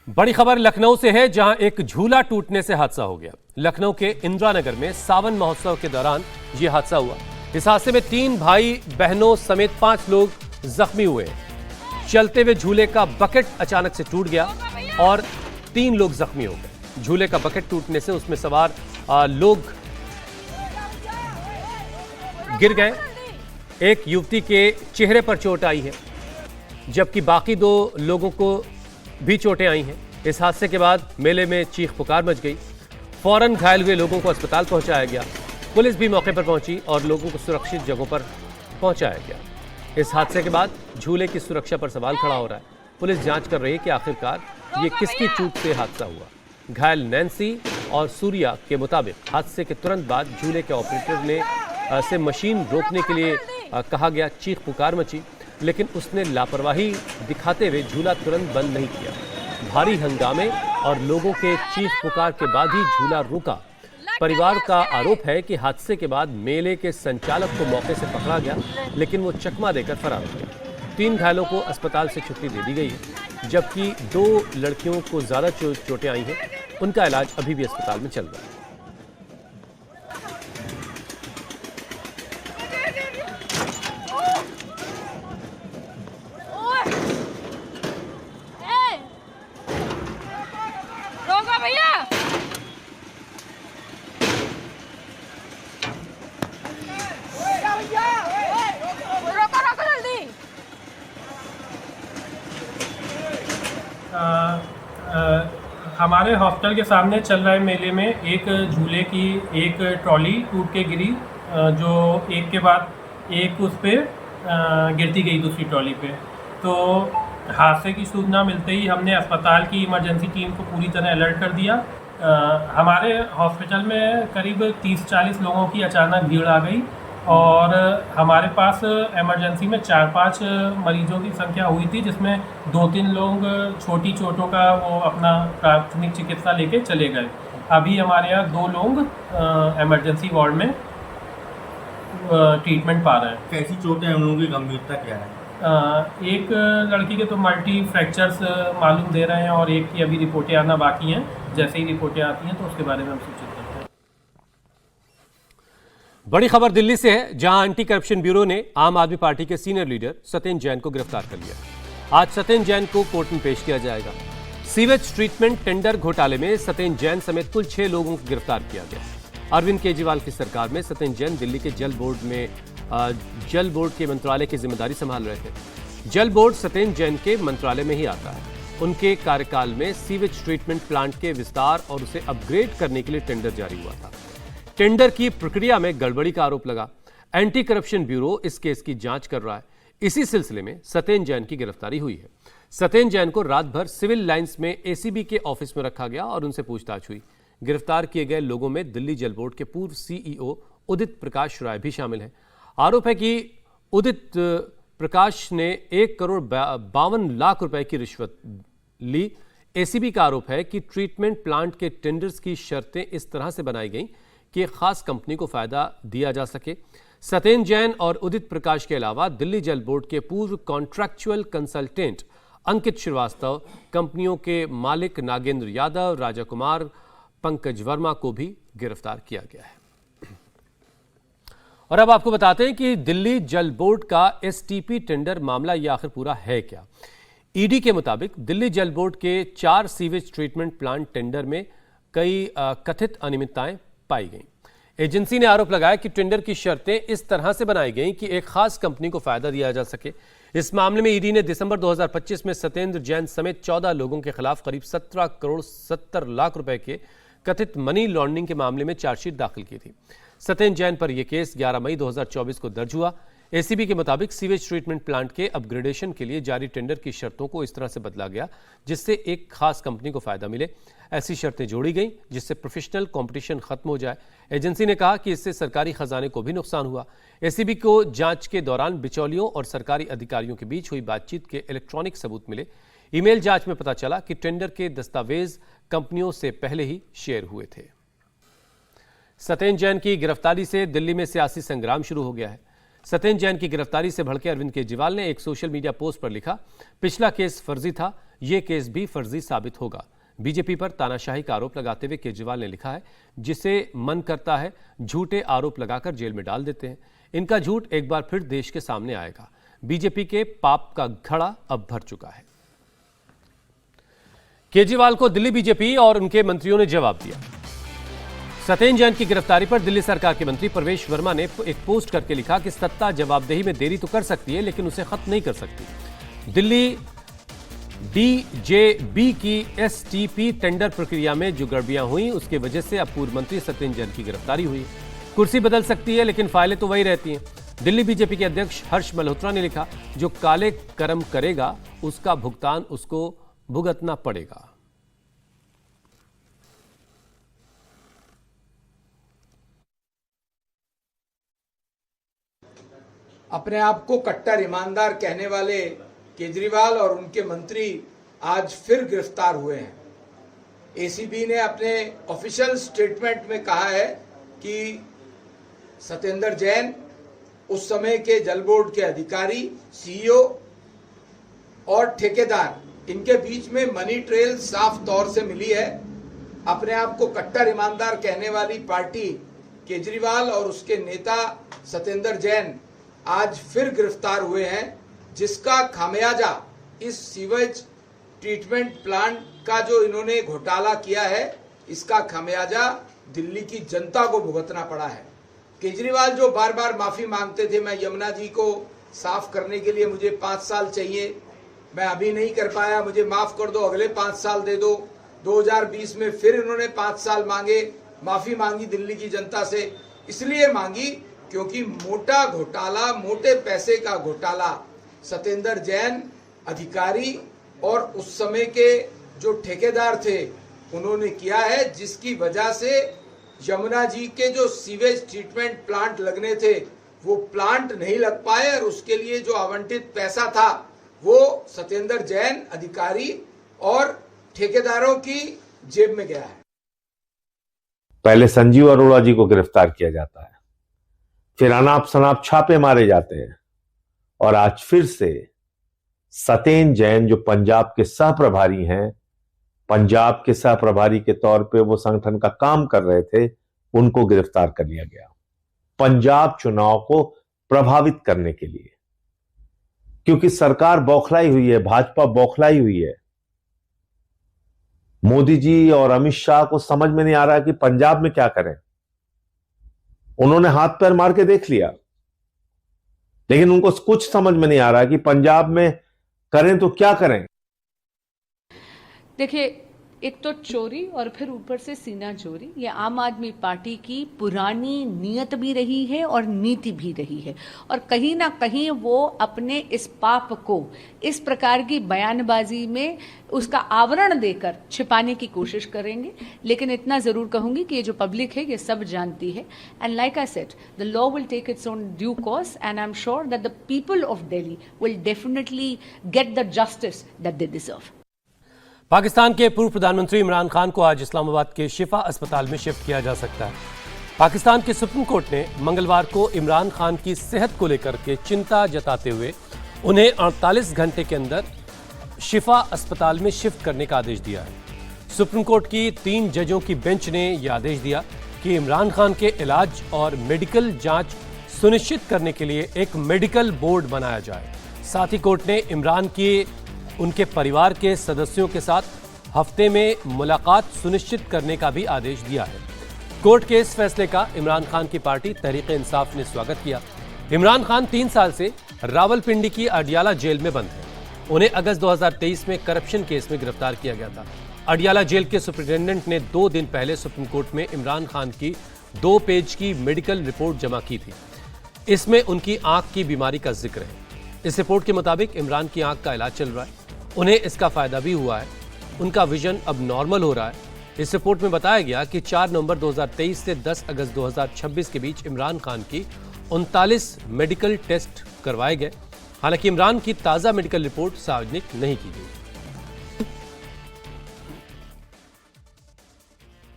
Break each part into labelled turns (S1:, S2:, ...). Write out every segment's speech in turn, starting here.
S1: बड़ी खबर लखनऊ से है, जहां एक झूला टूटने से हादसा हो गया। लखनऊ के इंदिरा नगर में सावन महोत्सव के दौरान यह हादसा हुआ। इस हादसे में 3 भाई बहनों समेत 5 लोग जख्मी हुए। चलते हुए झूले का बकेट अचानक से टूट गया और 3 लोग जख्मी हो गए। झूले का बकेट टूटने से उसमें सवार लोग गिर गए। एक युवती के चेहरे पर चोट आई है, जबकि बाकी 2 लोगों को भी चोटें आई हैं। इस हादसे के बाद मेले में चीख पुकार मच गई। फौरन घायल हुए लोगों को अस्पताल पहुंचाया गया। पुलिस भी मौके पर पहुंची और लोगों को सुरक्षित जगहों पर पहुंचाया गया। इस हादसे के बाद झूले की सुरक्षा पर सवाल खड़ा हो रहा है। पुलिस जांच कर रही है कि आखिरकार ये किसकी चूक से हादसा हुआ। घायल नैन्सी और सूर्या के मुताबिक हादसे के तुरंत बाद झूले के ऑपरेटर ने से मशीन रोकने के लिए कहा गया। चीख पुकार मची, लेकिन उसने लापरवाही दिखाते हुए झूला तुरंत बंद नहीं किया। भारी हंगामे और लोगों के चीख पुकार के बाद ही झूला रुका। परिवार का आरोप है कि हादसे के बाद मेले के संचालक को मौके से पकड़ा गया, लेकिन वो चकमा देकर फरार हो गया। 3 घायलों को अस्पताल से छुट्टी दे दी गई है, जबकि 2 लड़कियों को ज्यादा चोटें आई हैं। उनका इलाज अभी भी अस्पताल में चल रहा है।
S2: हमारे हॉस्टल के सामने चल रहे मेले में एक झूले की एक ट्रॉली टूट के गिरी, जो एक के बाद एक उस पर गिरती गई दूसरी ट्रॉली पे। तो हादसे की सूचना मिलते ही हमने अस्पताल की इमरजेंसी टीम को पूरी तरह अलर्ट कर दिया। हमारे हॉस्पिटल में करीब 30-40 लोगों की अचानक भीड़ आ गई और हमारे पास इमरजेंसी में 4-5 मरीजों की संख्या हुई थी, जिसमें 2-3 लोग छोटी चोटों का वो अपना प्राथमिक चिकित्सा लेके चले गए। अभी हमारे यहाँ 2 लोग इमरजेंसी वार्ड में ट्रीटमेंट पा रहे हैं।
S3: कैसी चोटें हैं, उन लोगों की गंभीरता क्या है?
S2: एक लड़की के तो मल्टी फ्रैक्चर्स मालूम दे रहे हैं और एक की अभी रिपोर्टें आना बाकी हैं। जैसे ही रिपोर्टें आती हैं तो उसके बारे में हम सूचित करते हैं।
S1: बड़ी खबर दिल्ली से है, जहां एंटी करप्शन ब्यूरो ने आम आदमी पार्टी के सीनियर लीडर सत्येंद्र जैन को गिरफ्तार कर लिया। आज सत्येंद्र जैन को कोर्ट में पेश किया जाएगा। सीवेज ट्रीटमेंट टेंडर घोटाले में सत्येंद्र जैन समेत कुल 6 लोगों को गिरफ्तार किया गया। अरविंद केजरीवाल की सरकार में सत्येंद्र जैन दिल्ली के जल बोर्ड के मंत्रालय की जिम्मेदारी संभाल रहे थे। जल बोर्ड सत्येंद्र जैन के मंत्रालय में ही आता है। उनके कार्यकाल में सीवेज ट्रीटमेंट प्लांट के विस्तार और उसे अपग्रेड करने के लिए टेंडर जारी हुआ था। टेंडर की प्रक्रिया में गड़बड़ी का आरोप लगा। एंटी करप्शन ब्यूरो इस केस की जांच कर रहा है। इसी सिलसिले में सत्येंद्र जैन की गिरफ्तारी हुई है। सत्येंद्र जैन को रात भर सिविल लाइंस में एसीबी के ऑफिस में रखा गया और उनसे पूछताछ हुई। गिरफ्तार किए गए लोगों में दिल्ली जल बोर्ड के पूर्व सीईओ उदित प्रकाश राय भी शामिल हैं। आरोप है कि उदित प्रकाश ने 1,52 लाख रुपए की रिश्वत ली। एसीबी का आरोप है कि ट्रीटमेंट प्लांट के टेंडर्स की शर्तें इस तरह से बनाई गईं कि एक खास कंपनी को फायदा दिया जा सके। सत्येंद्र जैन और उदित प्रकाश के अलावा दिल्ली जल बोर्ड के पूर्व कॉन्ट्रैक्चुअल कंसल्टेंट अंकित श्रीवास्तव, कंपनियों के मालिक नागेंद्र यादव, राजा कुमार, पंकज वर्मा को भी गिरफ्तार किया गया है। और अब आपको बताते हैं कि दिल्ली जल बोर्ड का एसटीपी टेंडर मामला यह आखिर पूरा है क्या। ईडी के मुताबिक दिल्ली जल बोर्ड के 4 सीवेज ट्रीटमेंट प्लांट टेंडर में कई कथित अनियमितताएं पाई गईं। एजेंसी ने आरोप लगाया कि टेंडर की शर्तें इस तरह से बनाई गईं कि एक खास कंपनी को फायदा दिया जा सके। इस मामले में ईडी ने दिसंबर 2025 में सत्येंद्र जैन समेत 14 लोगों के खिलाफ करीब 17 करोड़ 70 लाख रुपए के कथित मनी लॉन्ड्रिंग के मामले में चार्जशीट दाखिल की थी। सत्येंद्र जैन पर यह केस 11 मई 2024 को दर्ज हुआ। एसीबी के मुताबिक सीवेज ट्रीटमेंट प्लांट के अपग्रेडेशन के लिए जारी टेंडर की शर्तों को इस तरह से बदला गया जिससे एक खास कंपनी को फायदा मिले। ऐसी शर्तें जोड़ी गईं जिससे प्रोफेशनल कंपटीशन खत्म हो जाए। एजेंसी ने कहा कि इससे सरकारी खजाने को भी नुकसान हुआ। एसीबी को जांच के दौरान बिचौलियों और सरकारी अधिकारियों के बीच हुई बातचीत के इलेक्ट्रॉनिक सबूत मिले। ईमेल जांच में पता चला कि टेंडर के दस्तावेज कंपनियों से पहले ही शेयर हुए थे। सत्येंद्र जैन की गिरफ्तारी से दिल्ली में सियासी संग्राम शुरू हो गया है। सत्येंद्र जैन की गिरफ्तारी से भड़के अरविंद केजरीवाल ने एक सोशल मीडिया पोस्ट पर लिखा, पिछला केस फर्जी था, ये केस भी फर्जी साबित होगा। बीजेपी पर तानाशाही का आरोप लगाते हुए केजरीवाल ने लिखा है, जिसे मन करता है झूठे आरोप लगाकर जेल में डाल देते हैं। इनका झूठ एक बार फिर देश के सामने आएगा। बीजेपी के पाप का घड़ा अब भर चुका है। केजरीवाल को दिल्ली बीजेपी और उनके मंत्रियों ने जवाब दिया। सत्येंद्र जैन की गिरफ्तारी पर दिल्ली सरकार के मंत्री प्रवेश वर्मा ने एक पोस्ट करके लिखा कि सत्ता जवाबदेही में देरी तो कर सकती है, लेकिन उसे खत्म नहीं कर सकती। दिल्ली डीजेबी की एसटीपी टेंडर प्रक्रिया में जो गड़बड़ियां हुई, उसकी वजह से अब पूर्व मंत्री सत्येंद्र जैन की गिरफ्तारी हुई। कुर्सी बदल सकती है, लेकिन फाइलें तो वही रहती हैं। दिल्ली बीजेपी के अध्यक्ष हर्ष मल्होत्रा ने लिखा, जो काले कर्म करेगा उसका भुगतान उसको भुगतना पड़ेगा।
S4: अपने आप को कट्टर ईमानदार कहने वाले केजरीवाल और उनके मंत्री आज फिर गिरफ्तार हुए हैं। एसीबी ने अपने ऑफिशियल स्टेटमेंट में कहा है कि सत्येंद्र जैन उस समय के जल बोर्ड के अधिकारी, सीईओ और ठेकेदार, इनके बीच में मनी ट्रेल साफ तौर से मिली है। अपने आप को कट्टर ईमानदार कहने वाली पार्टी केजरीवाल और उसके नेता सत्येंद्र जैन आज फिर गिरफ्तार हुए हैं, जिसका खामियाजा इस सीवेज ट्रीटमेंट प्लांट का जो इन्होंने घोटाला किया है, इसका खामियाजा दिल्ली की जनता को भुगतना पड़ा है। केजरीवाल जो बार बार माफी मांगते थे, मैं यमुना जी को साफ करने के लिए मुझे 5 साल चाहिए, मैं अभी नहीं कर पाया, मुझे माफ कर दो, अगले 5 साल दे दो। 2020 में फिर इन्होंने 5 साल मांगे, माफी मांगी दिल्ली की जनता से। इसलिए मांगी क्योंकि मोटा घोटाला, मोटे पैसे का घोटाला सत्येंद्र जैन अधिकारी और उस समय के जो ठेकेदार थे उन्होंने किया है, जिसकी वजह से यमुना जी के जो सीवेज ट्रीटमेंट प्लांट लगने थे वो प्लांट नहीं लग पाए और उसके लिए जो आवंटित पैसा था वो सत्येंद्र जैन अधिकारी और ठेकेदारों की जेब में गया है।
S5: पहले संजीव अरोड़ा जी को गिरफ्तार किया जाता है, फिर अनाप शनाप छापे मारे जाते हैं और आज फिर से सत्येंद्र जैन जो पंजाब के सहप्रभारी हैं, पंजाब के सहप्रभारी के तौर पे वो संगठन का काम कर रहे थे, उनको गिरफ्तार कर लिया गया पंजाब चुनाव को प्रभावित करने के लिए। क्योंकि सरकार बौखलाई हुई है, भाजपा बौखलाई हुई है। मोदी जी और अमित शाह को समझ में नहीं आ रहा कि पंजाब में क्या करें। उन्होंने हाथ पैर मार के देख लिया, लेकिन उनको कुछ समझ में नहीं आ रहा कि पंजाब में करें तो क्या करें।
S6: देखिए, एक तो चोरी और फिर ऊपर से सीना चोरी, ये आम आदमी पार्टी की पुरानी नियत भी रही है और नीति भी रही है। और कहीं ना कहीं वो अपने इस पाप को इस प्रकार की बयानबाजी में उसका आवरण देकर छिपाने की कोशिश करेंगे। लेकिन इतना जरूर कहूंगी कि ये जो पब्लिक है ये सब जानती है। And like I said, the law will take its own due course and I am sure that the people of Delhi will definitely get the justice that they deserve.
S1: Pakistan के पूर्व प्रधानमंत्री इमरान खान को आज इस्लामाबाद के शिफा अस्पताल में शिफ्ट किया जा सकता है। पाकिस्तान के सुप्रीम कोर्ट ने मंगलवार को इमरान खान की सेहत को लेकर के चिंता जताते हुए उन्हें 48 घंटे के अंदर शिफा अस्पताल में शिफ्ट करने का आदेश दिया है। सुप्रीम कोर्ट की 3 जजों की बेंच ने यह आदेश दिया कि इमरान खान के इलाज और मेडिकल जांच सुनिश्चित करने के लिए एक मेडिकल बोर्ड बनाया जाए। साथ ही कोर्ट ने इमरान की उनके परिवार के सदस्यों के साथ हफ्ते में मुलाकात सुनिश्चित करने का भी आदेश दिया है। कोर्ट के इस फैसले का इमरान खान की पार्टी तहरीक इंसाफ ने स्वागत किया। इमरान खान 3 साल से रावलपिंडी की अडियाला जेल में बंद हैं। उन्हें अगस्त 2023 में करप्शन केस में गिरफ्तार किया गया था। अडियाला जेल के सुप्रिंटेंडेंट ने 2 दिन पहले सुप्रीम कोर्ट में इमरान खान की 2 पेज की मेडिकल रिपोर्ट जमा की थी। इसमें उनकी आंख की बीमारी का जिक्र है। इस रिपोर्ट के मुताबिक इमरान की आंख का इलाज चल रहा है, उन्हें इसका फायदा भी हुआ है, उनका विजन अब नॉर्मल हो रहा है। इस रिपोर्ट में बताया गया कि 4 नवंबर 2023 से 10 अगस्त 2026 के बीच इमरान खान की 39 मेडिकल टेस्ट करवाए गए। हालांकि इमरान की ताज़ा मेडिकल रिपोर्ट सार्वजनिक नहीं की गई।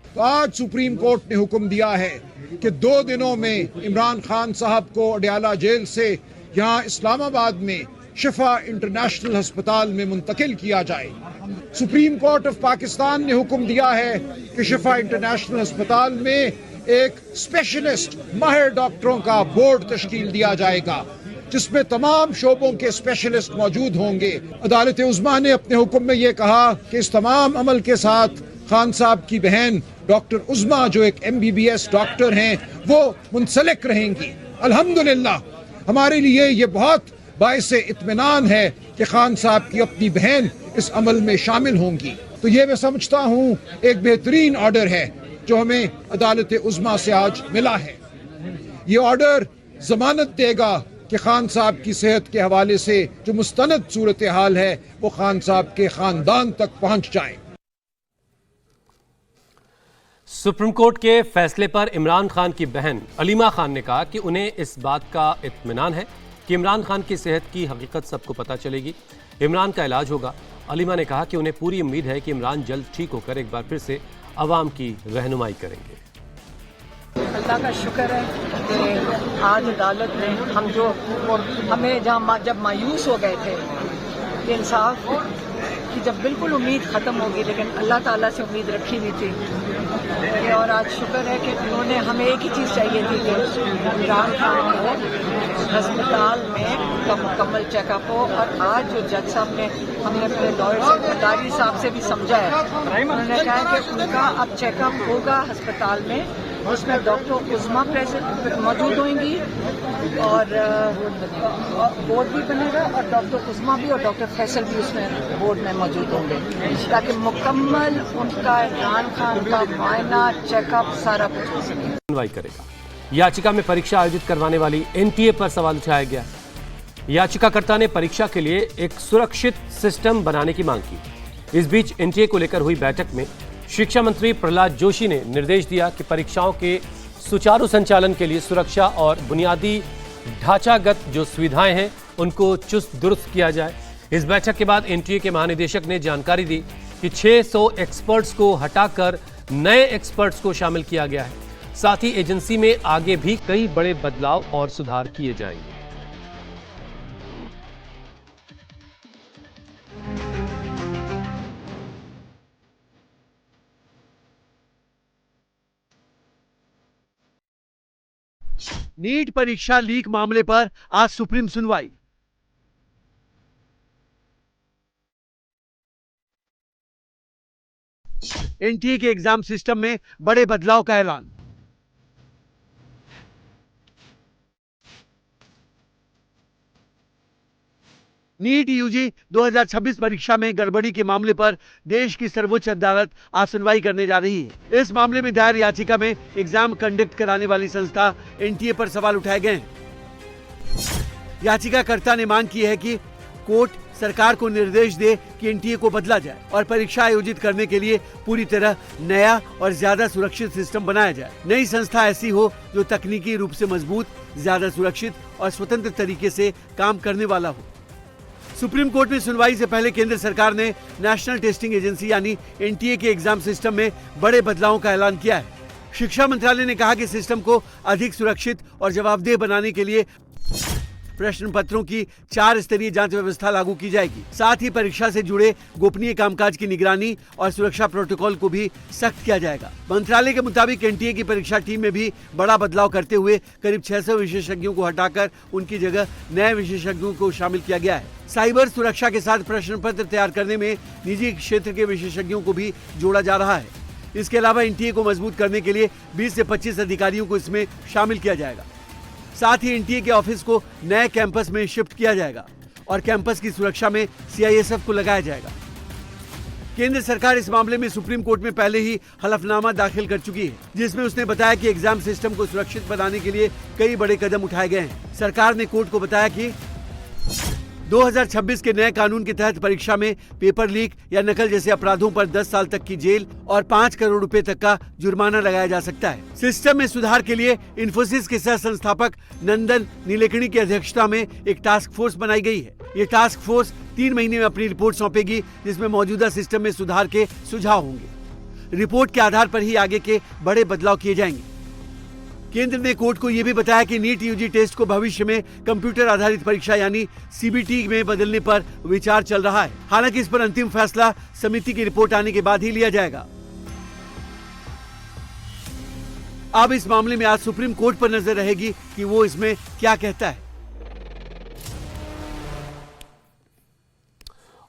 S7: तो आज सुप्रीम कोर्ट ने हुक्म दिया है कि 2 दिनों में इमरान खान साहब को अडियाला जेल से यहां इस्लामाबाद में शिफा इंटरनेशनल अस्पताल में मुंतकिल किया जाए। सुप्रीम कोर्ट ऑफ पाकिस्तान ने हुक्म दिया है कि शिफा इंटरनेशनल अस्पताल में एक स्पेशलिस्ट माहिर डॉक्टरों का बोर्ड तश्कील दिया जाएगा जिसमें तमाम शोबों के स्पेशलिस्ट मौजूद होंगे। अदालत उज़्मा ने अपने हुक्म में ये कहा कि इस तमाम अमल के साथ खान साहब की बहन डॉक्टर उज़्मा जो एक MBBS डॉक्टर हैं वो मुंसलिक रहेंगी। अल्हम्दुलिल्लाह हमारे लिए ये बहुत बाइसे इत्मीनान है कि खान साहब की अपनी बहन इस अमल में शामिल होंगी। तो ये मैं समझता हूँ एक बेहतरीन ऑर्डर है जो हमें अदालत उज़्मा से आज मिला है। ये ऑर्डर जमानत देगा कि खान साहब की सेहत के हवाले से जो मुस्तनद सूरत हाल है वो खान साहब के खानदान तक पहुंच जाए।
S1: सुप्रीम कोर्ट के फैसले पर इमरान खान की बहन अलीमा खान ने कहा कि उन्हें इस बात का इत्मीनान है कि इमरान खान की सेहत की हकीकत सबको पता चलेगी, इमरान का इलाज होगा। अलीमा ने कहा कि उन्हें पूरी उम्मीद है कि इमरान जल्द ठीक होकर एक बार फिर से अवाम की रहनुमाई करेंगे।
S8: अल्लाह का शुक्र है कि आज अदालत ने हमें जब मायूस हो गए थे कि इंसाफ की जब बिल्कुल उम्मीद ख़त्म होगी, लेकिन अल्लाह ताला से उम्मीद रखी हुई थी और आज शुक्र है कि उन्होंने हमें एक ही चीज़ चाहिए थी कि इमरान खान को अस्पताल में का मुकम्मल चेकअप हो। और आज जो जज साहब ने हमने अपने लॉयर से कटारी साहब से भी समझा है, उन्होंने कहा कि उनका अब चेकअप होगा अस्पताल में, उसमें डॉक्टर उज़्मा मौजूद होंगी और बोर्ड भी बनेगा और डॉक्टर उज़्मा भी और डॉक्टर फैसल भी उसमें बोर्ड में मौजूद होंगे ताकि मुकम्मल उनका इमरान खान का मुआयना चेकअप सारा कुछ हो सके।
S1: सुनवाई करेगा। याचिका में परीक्षा आयोजित करवाने वाली NTA पर सवाल उठाया गया। याचिकाकर्ता ने परीक्षा के लिए एक सुरक्षित सिस्टम बनाने की मांग की। इस बीच NTA को लेकर हुई बैठक में शिक्षा मंत्री प्रहलाद जोशी ने निर्देश दिया कि परीक्षाओं के सुचारू संचालन के लिए सुरक्षा और बुनियादी ढांचागत जो सुविधाएं हैं उनको चुस्त दुरुस्त किया जाए। इस बैठक के बाद NTA के महानिदेशक ने जानकारी दी कि 600 एक्सपर्ट्स को हटाकर नए एक्सपर्ट्स को शामिल किया गया है। साथ ही एजेंसी में आगे भी कई बड़े बदलाव और सुधार किए जाएंगे।
S9: नीट परीक्षा लीक मामले पर आज सुप्रीम सुनवाई। NTA के एग्जाम सिस्टम में बड़े बदलाव का ऐलान। नीट UG 2026 परीक्षा में गड़बड़ी के मामले पर देश की सर्वोच्च अदालत आज सुनवाई करने जा रही है। इस मामले में दायर याचिका में एग्जाम कंडक्ट कराने वाली संस्था NTA पर सवाल उठाए गए हैं। याचिकाकर्ता ने मांग की है कि कोर्ट सरकार को निर्देश दे कि NTA को बदला जाए और परीक्षा आयोजित करने के लिए पूरी तरह नया और ज्यादा सुरक्षित सिस्टम बनाया जाए। नई संस्था ऐसी हो जो तकनीकी रूप से मजबूत, ज्यादा सुरक्षित और स्वतंत्र तरीके से काम करने वाला हो। सुप्रीम कोर्ट में सुनवाई से पहले केंद्र सरकार ने नेशनल टेस्टिंग एजेंसी यानी NTA के एग्जाम सिस्टम में बड़े बदलावों का ऐलान किया है। शिक्षा मंत्रालय ने कहा कि सिस्टम को अधिक सुरक्षित और जवाबदेह बनाने के लिए प्रश्न पत्रों की 4 स्तरीय जांच व्यवस्था लागू की जाएगी। साथ ही परीक्षा से जुड़े गोपनीय कामकाज की निगरानी और सुरक्षा प्रोटोकॉल को भी सख्त किया जाएगा। मंत्रालय के मुताबिक NTA की परीक्षा टीम में भी बड़ा बदलाव करते हुए करीब 600 विशेषज्ञों को हटाकर उनकी जगह नए विशेषज्ञों को शामिल किया गया है। साइबर सुरक्षा के साथ प्रश्न पत्र तैयार करने में निजी क्षेत्र के विशेषज्ञों को भी जोड़ा जा रहा है। इसके अलावा NTA को मजबूत करने के लिए 20 से 25 अधिकारियों को इसमें शामिल किया जाएगा। साथ ही NTA के ऑफिस को नए कैंपस में शिफ्ट किया जाएगा और कैंपस की सुरक्षा में CISF को लगाया जाएगा। केंद्र सरकार इस मामले में सुप्रीम कोर्ट में पहले ही हलफनामा दाखिल कर चुकी है, जिसमें उसने बताया कि एग्जाम सिस्टम को सुरक्षित बनाने के लिए कई बड़े कदम उठाए गए हैं। सरकार ने कोर्ट को बताया कि 2026 के नए कानून के तहत परीक्षा में पेपर लीक या नकल जैसे अपराधों पर 10 साल तक की जेल और 5 करोड़ रुपए तक का जुर्माना लगाया जा सकता है। सिस्टम में सुधार के लिए इन्फोसिस के सह संस्थापक नंदन नीलेकणी की अध्यक्षता में एक टास्क फोर्स बनाई गई है। ये टास्क फोर्स 3 महीने में अपनी रिपोर्ट सौंपेगी, जिसमें मौजूदा सिस्टम में सुधार के सुझाव होंगे। रिपोर्ट के आधार पर ही आगे के बड़े बदलाव किए जाएंगे। केंद्र ने कोर्ट को यह भी बताया कि नीट यूजी टेस्ट को भविष्य में कंप्यूटर आधारित परीक्षा यानी सीबीटी में बदलने पर विचार चल रहा है। हालांकि इस पर अंतिम फैसला समिति की रिपोर्ट आने के बाद ही लिया जाएगा। अब इस मामले में आज सुप्रीम कोर्ट पर नजर रहेगी कि वो इसमें क्या कहता है।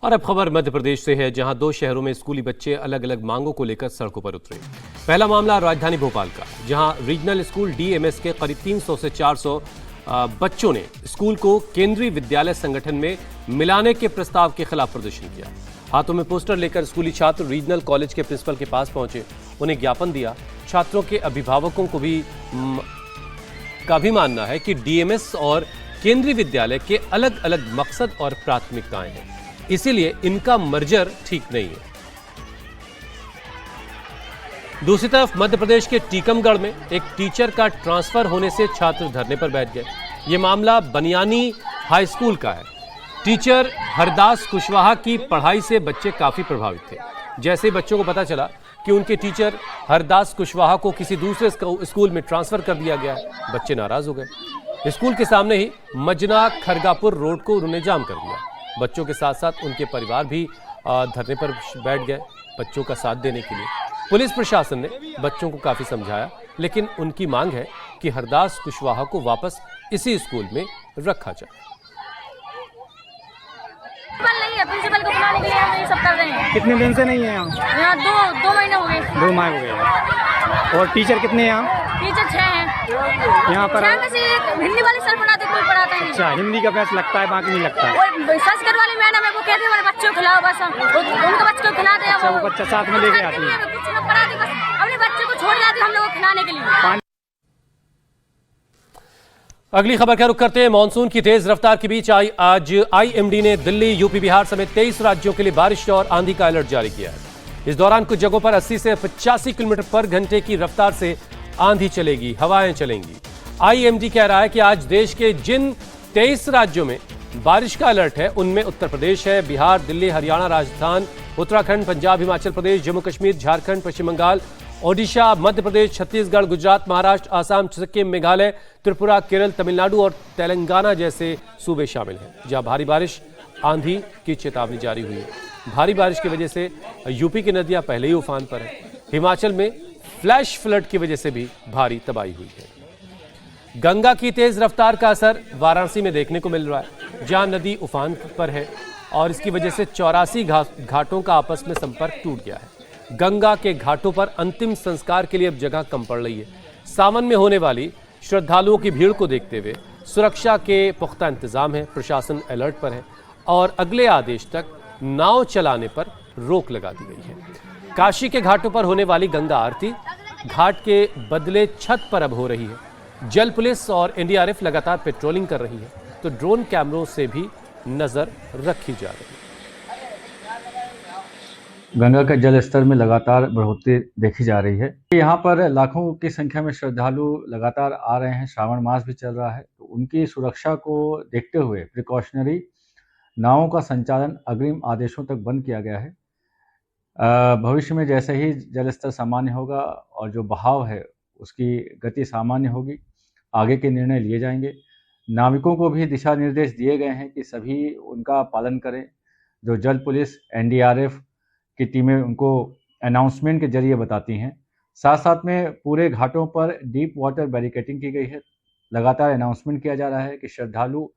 S1: और अब खबर मध्य प्रदेश से है, जहां 2 शहरों में स्कूली बच्चे अलग अलग मांगों को लेकर सड़कों पर उतरे। पहला मामला राजधानी भोपाल का, जहां रीजनल स्कूल डीएमएस के करीब 300 से 400 बच्चों ने स्कूल को केंद्रीय विद्यालय संगठन में मिलाने के प्रस्ताव के खिलाफ प्रदर्शन किया। हाथों में पोस्टर लेकर स्कूली छात्र रीजनल कॉलेज के प्रिंसिपल के पास पहुंचे, उन्हें ज्ञापन दिया। छात्रों के अभिभावकों को भी मानना है कि डीएमएस और केंद्रीय विद्यालय के अलग अलग मकसद और प्राथमिकताएं हैं, इसीलिए इनका मर्जर ठीक नहीं है। दूसरी तरफ मध्य प्रदेश के टीकमगढ़ में एक टीचर का ट्रांसफर होने से छात्र धरने पर बैठ गए। यह मामला बनियानी हाई स्कूल का है। टीचर हरदास कुशवाहा की पढ़ाई से बच्चे काफी प्रभावित थे। जैसे ही बच्चों को पता चला कि उनके टीचर हरदास कुशवाहा को किसी दूसरे स्कूल में ट्रांसफर कर दिया गया है, बच्चे नाराज हो गए। स्कूल के सामने ही मजना खरगापुर रोड को उन्होंने जाम कर दिया। बच्चों के साथ साथ उनके परिवार भी धरने पर बैठ गए बच्चों का साथ देने के लिए। पुलिस प्रशासन ने बच्चों को काफी समझाया, लेकिन उनकी मांग है कि हरदास कुशवाहा को वापस इसी स्कूल में रखा जाए।
S10: नहीं है, प्रिंसिपल को बुलाने के लिए हम ये सब कर रहे हैं।
S11: कितने दिन से नहीं है यहाँ?
S10: दो महीने हो गए।
S11: 2 माह हो गए। और टीचर कितने हैं यहाँ?
S10: टीचर 6 हैं। यहाँ पर 6 में से एक हिंदी वाले सर पढ़ाते, कोई पढ़ाता नहीं।
S11: अच्छा, हिंदी का पैसा लगता है, बाकी नहीं लगता है।
S10: और संस्कृत वाली मैडम है, वो कहते हैं हमारे बच्चों को खिलाओ, बस उनके बच्चों को खिलाते हैं।
S11: अच्छा, वो बच्चा साथ में लेके आती है,
S10: कुछ न पढ़ाती, बस अपने बच्चे को छोड़ जाती हम लोग को खिलाने के लिए।
S1: अगली खबर का रुख करते हैं। मानसून की तेज रफ्तार के बीच आज आईएमडी ने दिल्ली, यूपी, बिहार समेत 23 राज्यों के लिए बारिश और आंधी का अलर्ट जारी किया है। इस दौरान कुछ जगहों पर 80 से 85 किलोमीटर पर घंटे की रफ्तार से आंधी चलेगी, हवाएं चलेंगी। आईएमडी कह रहा है कि आज देश के जिन 23 राज्यों में बारिश का अलर्ट है, उनमें उत्तर प्रदेश है, बिहार, दिल्ली, हरियाणा, राजस्थान, उत्तराखंड, पंजाब, हिमाचल प्रदेश, जम्मू कश्मीर, झारखंड, पश्चिम बंगाल, ओडिशा, मध्य प्रदेश, छत्तीसगढ़, गुजरात, महाराष्ट्र, आसाम, सिक्किम, मेघालय, त्रिपुरा, केरल, तमिलनाडु और तेलंगाना जैसे सूबे शामिल हैं, जहां भारी बारिश, आंधी की चेतावनी जारी हुई है। भारी बारिश की वजह से यूपी की नदियां पहले ही उफान पर हैं। हिमाचल में फ्लैश फ्लड की वजह से भी भारी तबाही हुई है। गंगा की तेज रफ्तार का असर वाराणसी में देखने को मिल रहा है, जहां नदी उफान पर है और इसकी वजह से 84 घाटों का आपस में संपर्क टूट गया है। गंगा के घाटों पर अंतिम संस्कार के लिए अब जगह कम पड़ रही है। सावन में होने वाली श्रद्धालुओं की भीड़ को देखते हुए सुरक्षा के पुख्ता इंतजाम है। प्रशासन अलर्ट पर है और अगले आदेश तक नाव चलाने पर रोक लगा दी गई है। काशी के घाटों पर होने वाली गंगा आरती घाट के बदले छत पर अब हो रही है। जल पुलिस और एनडीआरएफ लगातार पेट्रोलिंग कर रही है, तो ड्रोन कैमरों से भी नजर रखी जा रही है।
S12: गंगा के जल स्तर में लगातार बढ़ोतरी देखी जा रही है। यहाँ पर लाखों की संख्या में श्रद्धालु लगातार आ रहे हैं। श्रावण मास भी चल रहा है, तो उनकी सुरक्षा को देखते हुए प्रिकॉशनरी नावों का संचालन अग्रिम आदेशों तक बंद किया गया है। भविष्य में जैसे ही जल स्तर सामान्य होगा और जो बहाव है उसकी गति सामान्य होगी, आगे के निर्णय लिए जाएंगे। नाविकों को भी दिशा निर्देश दिए गए हैं कि सभी उनका पालन करें। जो जल पुलिस, एनडीआरएफ की टीमें उनको अनाउंसमेंट के जरिए बताती हैं। साथ साथ में पूरे घाटों पर डीप वाटर बैरिकेडिंग की गई है। लगातार अनाउंसमेंट किया जा रहा है कि श्रद्धालु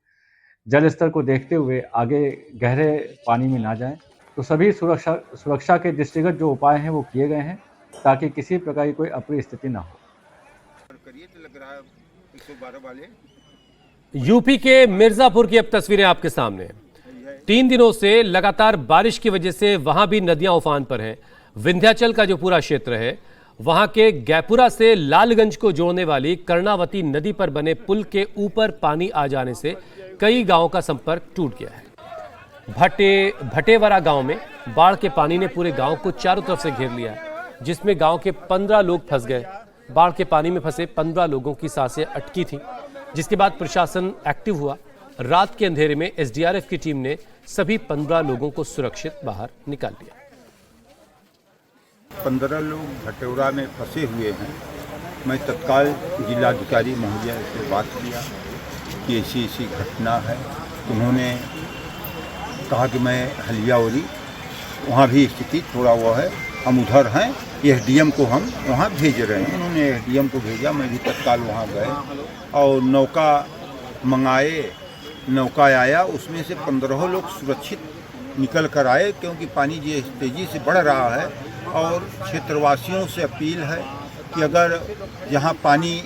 S12: जल स्तर को देखते हुए आगे गहरे पानी में ना जाएं। तो सभी सुरक्षा के दृष्टिगत जो उपाय हैं वो किए गए हैं, ताकि किसी प्रकार की कोई अप्रिय स्थिति ना हो।
S1: यूपी के मिर्जापुर की अब तस्वीरें आपके सामने हैं। 3 दिनों से लगातार बारिश की वजह से वहां भी नदियां उफान पर हैं। विंध्याचल का जो पूरा क्षेत्र है, वहां के गैपुरा से लालगंज को जोड़ने वाली कर्णावती नदी पर बने पुल के ऊपर पानी आ जाने से कई गांवों का संपर्क टूट गया है। भटेवरा गांव में बाढ़ के पानी ने पूरे गांव को चारों तरफ से घेर लिया, जिसमें गांव के 15 लोग फंस गए। बाढ़ के पानी में फंसे 15 लोगों की सांसें अटकी थी, जिसके बाद प्रशासन एक्टिव हुआ। रात के अंधेरे में एसडीआरएफ की टीम ने सभी 15 लोगों को सुरक्षित बाहर निकाल लिया।
S13: 15 लोग भटेवरा में फंसे हुए हैं मैं तत्काल जिलाधिकारी महोदय से बात किया कि ऐसी ऐसी घटना है। उन्होंने कहा कि मैं हलियावरी वहाँ भी स्थिति थोड़ा वो है, हम उधर हैं, एसडीएम को हम वहाँ भेज रहे हैं। उन्होंने एसडीएम को भेजा, मैं भी तत्काल वहाँ गए और नौका मंगाए, नौका आया, उसमें से 15 लोग सुरक्षित निकल कर आए, क्योंकि पानी जो तेज़ी से बढ़ रहा है। और क्षेत्रवासियों से अपील है कि अगर जहाँ पानी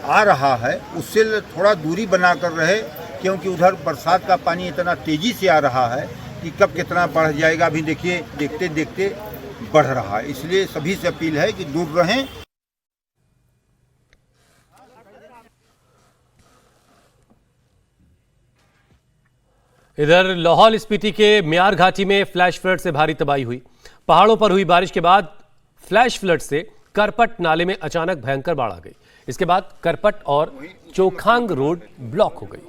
S13: आ रहा है उससे थोड़ा दूरी बना कर रहे, क्योंकि उधर बरसात का पानी इतना तेज़ी से आ रहा है कि कब कितना बढ़ जाएगा अभी देखिए, देखते देखते बढ़ रहा है। इसलिए सभी से अपील है कि दूर रहें।
S1: इधर लाहौल स्पीति के म्यार घाटी में फ्लैश फ्लड से भारी तबाही हुई। पहाड़ों पर हुई बारिश के बाद फ्लैश फ्लड से करपट नाले में अचानक भयंकर बाढ़ आ गई। इसके बाद करपट और चोखांग रोड ब्लॉक हो गई।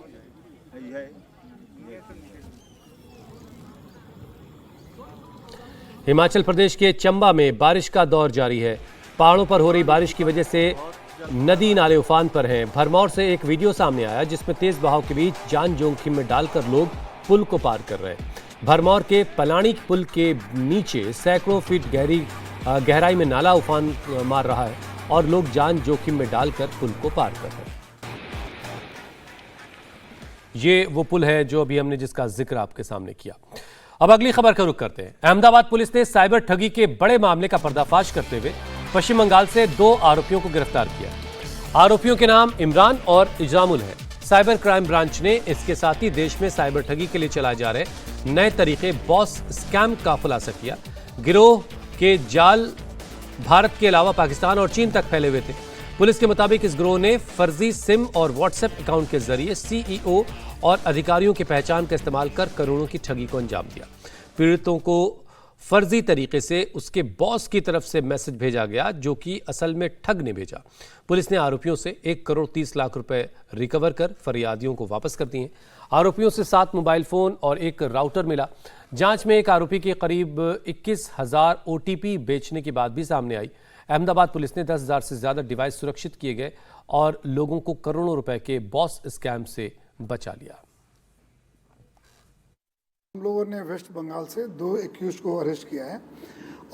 S1: हिमाचल प्रदेश के चंबा में बारिश का दौर जारी है। पहाड़ों पर हो रही बारिश की वजह से नदी नाले उफान पर हैं। भरमौर से एक वीडियो सामने आया जिसमें तेज बहाव के बीच जान जोखिम में डालकर लोग पुल को पार कर रहे हैं। भरमौर के पलाणी पुल के नीचे सैकड़ों फीट गहराई में नाला उफान मार रहा है और लोग जान जोखिम में डालकर पुल को पार कर रहे हैं। ये वो पुल है जो अभी हमने जिसका जिक्र आपके सामने किया। अब अगली खबर का रुख करते हैं। अहमदाबाद पुलिस ने साइबर ठगी के बड़े मामले का पर्दाफाश करते हुए पश्चिम बंगाल से 2 आरोपियों को गिरफ्तार किया। आरोपियों के नाम इमरान और इजामुल है। साइबर क्राइम ब्रांच ने इसके साथ ही देश में साइबर ठगी के लिए चलाए जा रहे नए तरीके बॉस स्कैम का खुलासा किया। गिरोह के जाल भारत के अलावा पाकिस्तान और चीन तक फैले हुए थे। पुलिस के मुताबिक इस गिरोह ने फर्जी सिम और व्हाट्सएप अकाउंट के जरिए सीईओ और अधिकारियों की पहचान का इस्तेमाल कर करोड़ों की ठगी को अंजाम दिया। पीड़ितों को फर्जी तरीके से उसके बॉस की तरफ से मैसेज भेजा गया जो कि असल में ठग ने भेजा। पुलिस ने आरोपियों से 1 करोड़ 30 लाख रुपए रिकवर कर फरियादियों को वापस कर दिए। आरोपियों से 7 मोबाइल फोन और 1 राउटर मिला। जांच में एक आरोपी के करीब 21,000 OTP बेचने की बात भी सामने आई। अहमदाबाद पुलिस ने 10,000 से ज्यादा डिवाइस सुरक्षित किए गए और लोगों को करोड़ों रुपए के बॉस स्कैम से बचा लिया।
S14: हम लोगों ने वेस्ट बंगाल से 2 एक्यूज को अरेस्ट किया है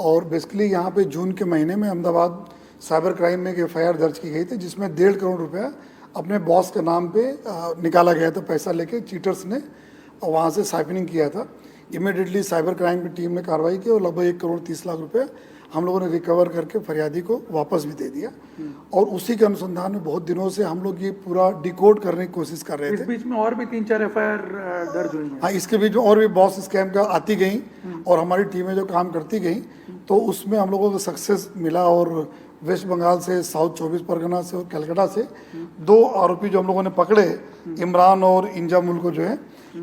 S14: और बेसिकली यहाँ पे जून के महीने में अहमदाबाद साइबर क्राइम में एक FIR दर्ज की गई थी जिसमें 1.5 करोड़ रुपया अपने बॉस के नाम पे निकाला गया था। पैसा लेके चीटर्स ने वहाँ से साइफनिंग किया था। इमीडिएटली साइबर क्राइम की टीम ने कार्रवाई की और लगभग 1 करोड़ 30 लाख रुपये हम लोगों ने रिकवर करके फरियादी को वापस भी दे दिया। और उसी के अनुसंधान में बहुत दिनों से हम लोग ये पूरा डिकोड करने की कोशिश कर रहे थे।
S15: इस बीच में और भी 3-4 FIR दर्ज हुई हैं।
S14: हाँ, इसके बीच में और भी बॉस स्कैम का आती गई और हमारी टीमें जो काम करती गई तो उसमें हम लोगों को सक्सेस मिला। और वेस्ट बंगाल से, साउथ 24 परगना से और कलकत्ता से 2 आरोपी जो हम लोगों ने पकड़े, इमरान और इंजामुल को जो है,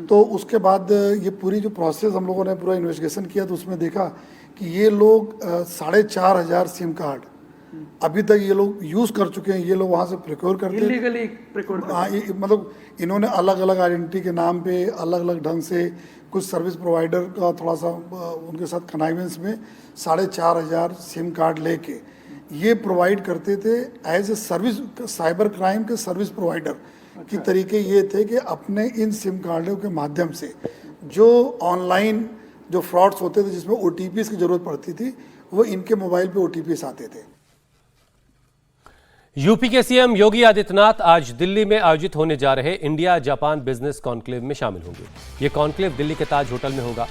S14: तो उसके बाद ये पूरी जो प्रोसेस हम लोगों ने पूरा इन्वेस्टिगेशन किया तो उसमें देखा कि ये लोग 4,500 सिम कार्ड अभी तक ये लोग यूज़ कर चुके हैं। ये लोग वहाँ से प्रिक्योर करते हैं,
S15: इलीगली प्रिक्योर।
S14: हाँ, मतलब इन्होंने अलग अलग आइडेंटिटी के नाम पे अलग अलग ढंग से कुछ सर्विस प्रोवाइडर का थोड़ा सा उनके साथ कनाइवेंस में 4,500 सिम कार्ड लेके ये प्रोवाइड करते थे as a service. Cyber crime के सर्विस प्रोवाइडर की तरीके ये थे कि अपने इन सिम कार्डों के माध्यम से जो ऑनलाइन जो फ्रॉड्स होते थे जिसमें OTPs की जरूरत पड़ती थी वो इनके मोबाइल पे OTPs आते थे।
S1: यूपी के सीएम योगी आदित्यनाथ आज दिल्ली में आयोजित होने जा रहे इंडिया जापान बिजनेस कॉन्क्लेव में शामिल होंगे। ये कॉन्क्लेव दिल्ली के ताज होटल में होगा।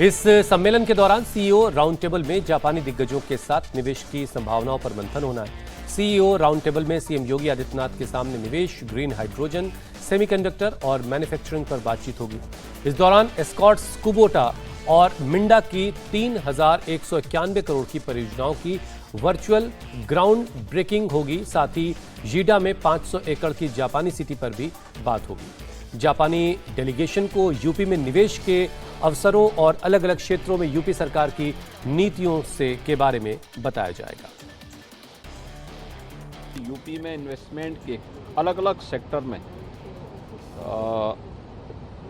S1: इस सम्मेलन के दौरान CEO राउंड टेबल में जापानी दिग्गजों के साथ निवेश की संभावनाओं पर मंथन होना है। CEO राउंड टेबल में सीएम योगी आदित्यनाथ के सामने निवेश, ग्रीन हाइड्रोजन, सेमीकंडक्टर और मैन्युफैक्चरिंग पर बातचीत होगी। इस दौरान एस्कॉर्ट्स, कुबोटा और मिंडा की 3,191 करोड़ की परियोजनाओं की वर्चुअल ग्राउंड ब्रेकिंग होगी। साथ ही जीडा में 500 एकड़ की जापानी सिटी पर भी बात होगी। जापानी डेलीगेशन को यूपी में निवेश के अवसरों और अलग अलग क्षेत्रों में यूपी सरकार की नीतियों से के बारे में बताया जाएगा।
S16: यूपी में इन्वेस्टमेंट के अलग अलग सेक्टर में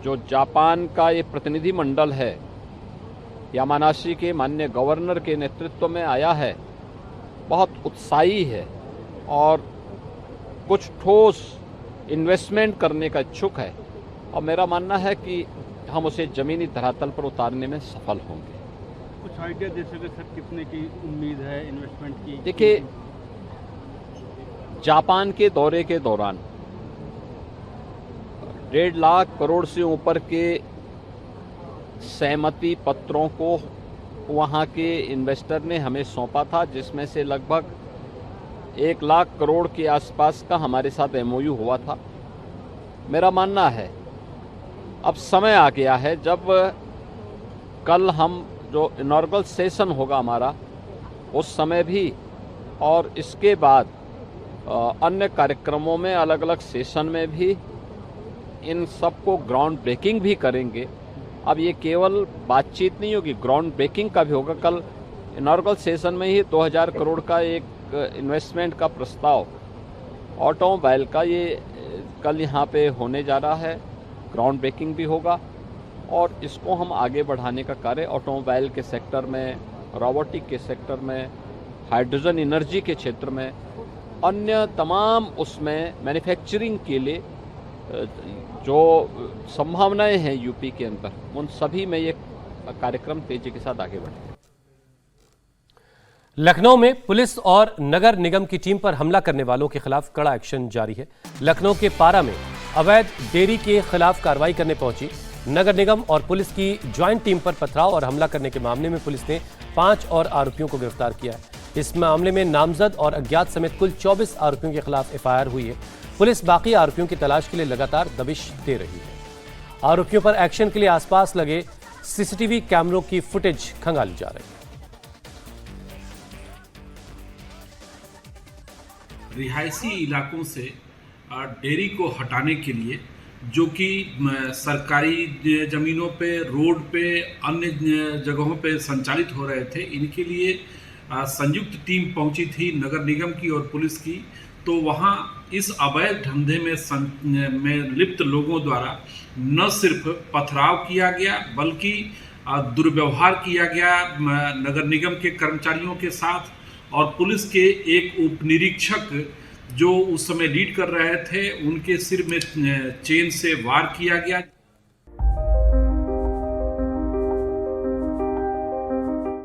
S16: जो जापान का ये प्रतिनिधि मंडल है, यामानाशी के माननीय गवर्नर के नेतृत्व में आया है, बहुत उत्साही है और कुछ ठोस इन्वेस्टमेंट करने का इच्छुक है और मेरा मानना है कि हम उसे ज़मीनी धरातल पर उतारने में सफल होंगे।
S11: कुछ आइडिया दे सके सर, कितने की उम्मीद है इन्वेस्टमेंट की?
S16: देखिए, जापान के दौरे के दौरान 1.5 लाख करोड़ से ऊपर के सहमति पत्रों को वहाँ के इन्वेस्टर ने हमें सौंपा था, जिसमें से लगभग 1 लाख करोड़ के आसपास का हमारे साथ MOU हुआ था। मेरा मानना है अब समय आ गया है, जब कल हम जो इनॉग्रेशन सेशन होगा हमारा, उस समय भी और इसके बाद अन्य कार्यक्रमों में, अलग अलग सेशन में भी इन सबको ग्राउंड ब्रेकिंग भी करेंगे। अब ये केवल बातचीत नहीं होगी, ग्राउंड ब्रेकिंग का भी होगा। कल इनॉग्रेशन सेशन में ही 2000 करोड़ का एक इन्वेस्टमेंट का प्रस्ताव ऑटोमोबाइल का ये कल यहाँ पे होने जा रहा है, ग्राउंड ब्रेकिंग भी होगा और इसको हम आगे बढ़ाने का कार्य ऑटोमोबाइल के सेक्टर में, रोबोटिक के सेक्टर में, हाइड्रोजन एनर्जी के क्षेत्र में, अन्य तमाम उसमें मैन्युफैक्चरिंग के लिए जो संभावनाएं हैं यूपी के अंदर, उन सभी में ये कार्यक्रम तेजी के साथ आगे बढ़े।
S1: लखनऊ में पुलिस और नगर निगम की टीम पर हमला करने वालों के खिलाफ कड़ा एक्शन जारी है। लखनऊ के पारा में अवैध डेयरी के खिलाफ कार्रवाई करने पहुंची नगर निगम और पुलिस की ज्वाइंट टीम पर पथराव और हमला करने के मामले में पुलिस ने 5 और आरोपियों को गिरफ्तार किया है। इस मामले में नामजद और अज्ञात समेत कुल 24 आरोपियों के खिलाफ FIR हुई है। पुलिस बाकी आरोपियों की तलाश के लिए लगातार दबिश दे रही है। आरोपियों पर एक्शन के लिए आसपास लगे CCTV कैमरों की फुटेज खंगाली जा रही है।
S17: रिहायशी इलाकों से डेयरी को हटाने के लिए, जो कि सरकारी ज़मीनों पे, रोड पे, अन्य जगहों पे संचालित हो रहे थे, इनके लिए संयुक्त टीम पहुंची थी नगर निगम की और पुलिस की। तो वहां इस अवैध धंधे में लिप्त लोगों द्वारा न सिर्फ पथराव किया गया, बल्कि दुर्व्यवहार किया गया नगर निगम के कर्मचारियों के साथ, और पुलिस के एक उप निरीक्षक जो उस समय लीड कर रहे थे, उनके सिर में चेन से वार किया गया।